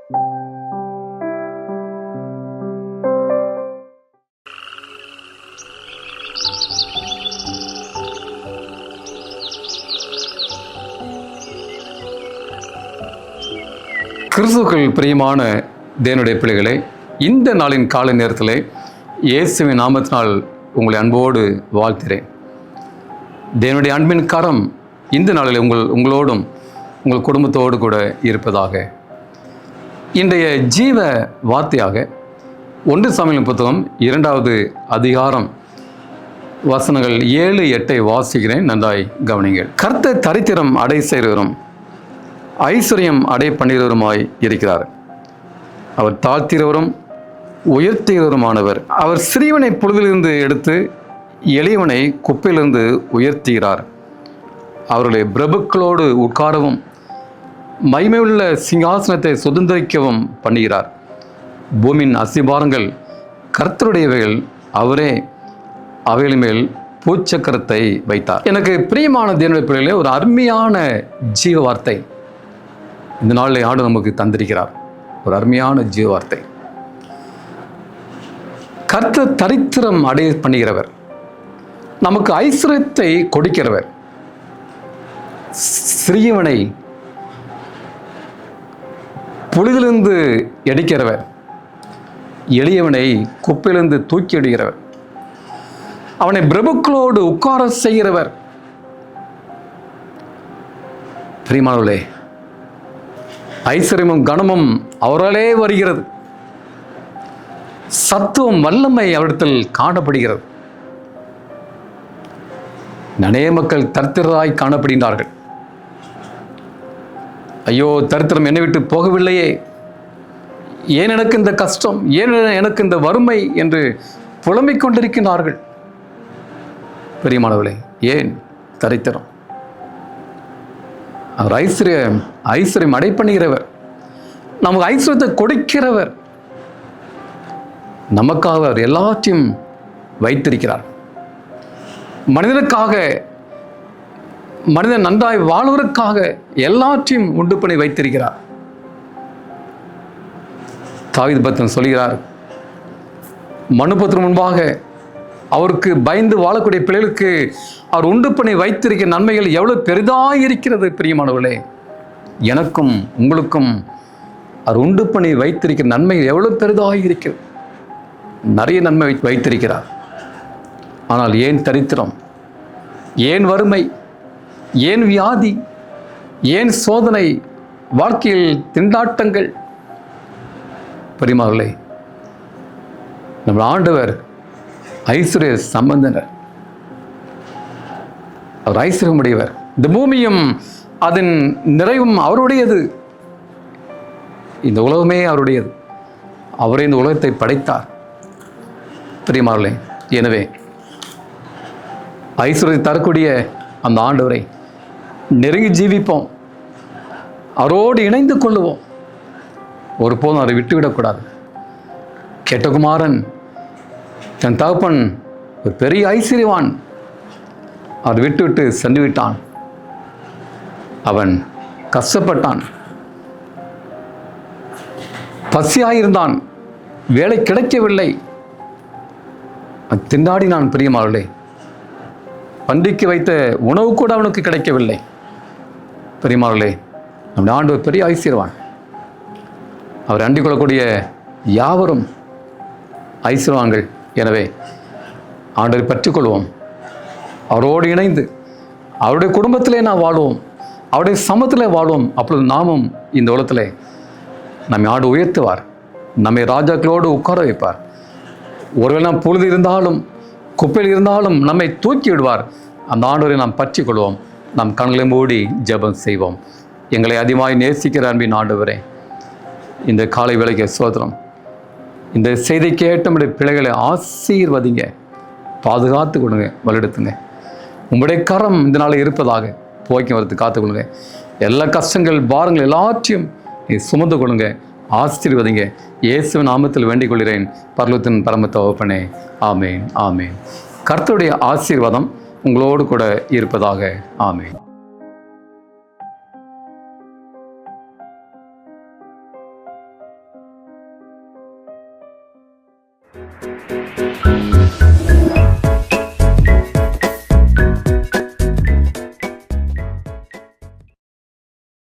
கிறிஸ்துவுக்குள் பிரியமான தேவனுடைய பிள்ளைகளே, இந்த நாளின் காலை நேரத்தில் இயேசுவின் நாமத்தினால் உங்களை அன்போடு வாழ்த்துகிறேன். தேவனுடைய அன்பின் கரம் இந்த நாளில் உங்களோடும் உங்கள் குடும்பத்தோடு கூட இருப்பதாக. இன்றைய ஜீவ வார்த்தையாக 1 சாமுவேல் புத்தகம் 2வது அதிகாரம் வசனங்கள் 7-8 வாசிக்கிறேன், நன்றாய் கவனிங்கள். கர்த்தர் தரித்திரம் அடை செய்கிறவரும் ஐஸ்வர்யம் அடை பண்ணுகிறவருமாய் இருக்கிறார். அவர் தாழ்த்திறவரும் உயர்த்துகிறவருமானவர். அவர் சிறியவனை புழுதிலிருந்து எடுத்து எளியவனை குப்பையிலிருந்து உயர்த்துகிறார். அவருடைய பிரபுக்களோடு உட்காரவும் மகிமையுள்ள சிங்காசனத்தை சுதந்திரிக்கவும் பண்ணுகிறார். பூமியின் அஸ்திபாரங்கள் கர்த்தருடையவைகள், அவரே அவைகளின் மேல் பூச்சக்கரத்தை வைத்தார். எனக்கு பிரியமான தேவனுடைய பிள்ளைகளே, ஒரு அருமையான ஜீவ வார்த்தை இந்த நாளில் ஆண்டு நமக்கு தந்திருக்கிறார். ஒரு அருமையான ஜீவ வார்த்தை. கர்த்தர் தரித்திரம் அடைய பண்ணுகிறவர், நமக்கு ஐஸ்வர்யத்தை கொடுக்கிறவர், சிறியவனை புழுதிலிருந்து எடுக்கிறவர், எளியவனை குப்பையிலிருந்து தூக்கி எடுக்கிறவர், அவனை பிரபுக்களோடு உட்கார செய்கிறவர். பிரியமானவர்களே, ஐஸ்வர்யமும் கனமும் அவராலே வருகிறது. சத்துவம் வல்லமை அவரிடத்தில் காணப்படுகிறது. நிறைய மக்கள் தரித்திரராய் காணப்படுகின்றார்கள். ஐயோ, தரித்திரம் என்னை விட்டு போகவில்லையே, ஏன் எனக்கு இந்த கஷ்டம், ஏன் எனக்கு இந்த வறுமை என்று புலம்பிக் கொண்டிருக்கிறார்கள். பிரியமானவர்களே, ஏன் தரித்திரம்? அவர் ஐஸ்வர்யம் அடை பண்ணுகிறவர், நமக்கு ஐஸ்வர்யத்தை கொடுக்கிறவர். நமக்காக அவர் எல்லாத்தையும் வைத்திருக்கிறார். மனிதனுக்காக, மனிதன் நன்றாய் வாழ்வதற்காக எல்லாத்தையும் உண்டு பண்ணி வைத்திருக்கிறார். தாவீது பக்தன் சொல்கிறார், மனுபுத்திரன் முன்பாக அவருக்கு பயந்து வாழக்கூடிய பிள்ளைகளுக்கு அவர் உண்டு பண்ணி வைத்திருக்கிற நன்மைகள் எவ்வளவு பெரிதாக இருக்கிறது. பிரியமானவர்களே, எனக்கும் உங்களுக்கும் அவர் உண்டு பண்ணி வைத்திருக்கிற நன்மைகள் எவ்வளவு பெரிதாக இருக்கிறது. நிறைய நன்மை வைத்திருக்கிறார். ஆனால் ஏன் தரித்திரம், ஏன் வறுமை, ஏன் வியாதி, ஏன் சோதனை, வாழ்க்கையில் திண்டாட்டங்கள்? பிரியமானவர்களே, நம்ம ஆண்டவர் ஐஸ்வர்ய சம்பந்தனர், அவர் ஐஸ்வர்யமுடையவர். இந்த பூமியும் அதன் நிறைவும் அவருடையது. இந்த உலகமே அவருடையது. அவரே இந்த உலகத்தை படைத்தார். பிரியமானவர்களே, எனவே ஐஸ்வர்யத்தை தரக்கூடிய அந்த ஆண்டவரை நெருங்கி ஜீவிப்போம், அவரோடு இணைந்து கொள்ளுவோம். ஒருபோதும் அவரை விட்டுவிடக்கூடாது. கெட்டகுமாரன், தன் தகப்பன் ஒரு பெரிய ஐஸ்வர்யவான், அதை விட்டு சென்று விட்டான். அவன் கஷ்டப்பட்டான், பசியாயிருந்தான், வேலை கிடைக்கவில்லை, திண்டாடினான். பிரியமானவர்களே, பன்றிக்கு வைத்த உணவு கூட அவனுக்கு கிடைக்கவில்லை. பிரியமானவர்களே, நம்முடைய ஆண்டவர் பெரிய ஐஸ்வர்யவான். அவர் அண்டிக் கொள்ளக்கூடிய யாவரும் ஐஸ்வர்யவான்கள். எனவே ஆண்டவரை பற்றிக்கொள்வோம், அவரோடு இணைந்து அவருடைய குடும்பத்திலே நாம் வாழ்வோம், அவருடைய சமத்தில் வாழ்வோம். அப்பொழுது நாமும் இந்த உலகத்திலே நம்மை ஆண்டு உயர்த்துவார், நம்மை ராஜாக்களோடு உட்கார வைப்பார். ஒருவேளை நாம் பொழுது இருந்தாலும் குப்பையில் இருந்தாலும் நம்மை தூக்கி விடுவார். அந்த ஆண்டவரை நாம் பற்றி கொள்வோம். நாம் கண்களை மூடி ஜெபம் செய்வோம். எங்களை அதிகமாய் நேசிக்கிற அன்பின் ஆண்டவரே, இந்த காலை வேளைக்கு ஸ்தோத்திரம். இந்த செய்தி கேட்ட நம்முடைய பிள்ளைகளை ஆசீர்வதிங்க, பாதுகாத்து கொடுங்க, வழிநடத்துங்க. உங்களுடைய கரம் இந்த நாளில் இருப்பதாக போய்க்கு வரத்து காத்துக்கொள்ளுங்க. எல்லா கஷ்டங்கள், பாரங்கள் எல்லாத்தையும் நீ சுமந்து கொள்ளுங்க, ஆசீர்வதிங்க. இயேசுவின் நாமத்தில் வேண்டிக் கொள்கிறேன், பரலோகத்தின் பரம தகப்பனே. ஆமேன், ஆமேன். கர்த்தருடைய ஆசீர்வாதம் உங்களோடு கூட இருப்பதாக. ஆமேன். ஆமென்.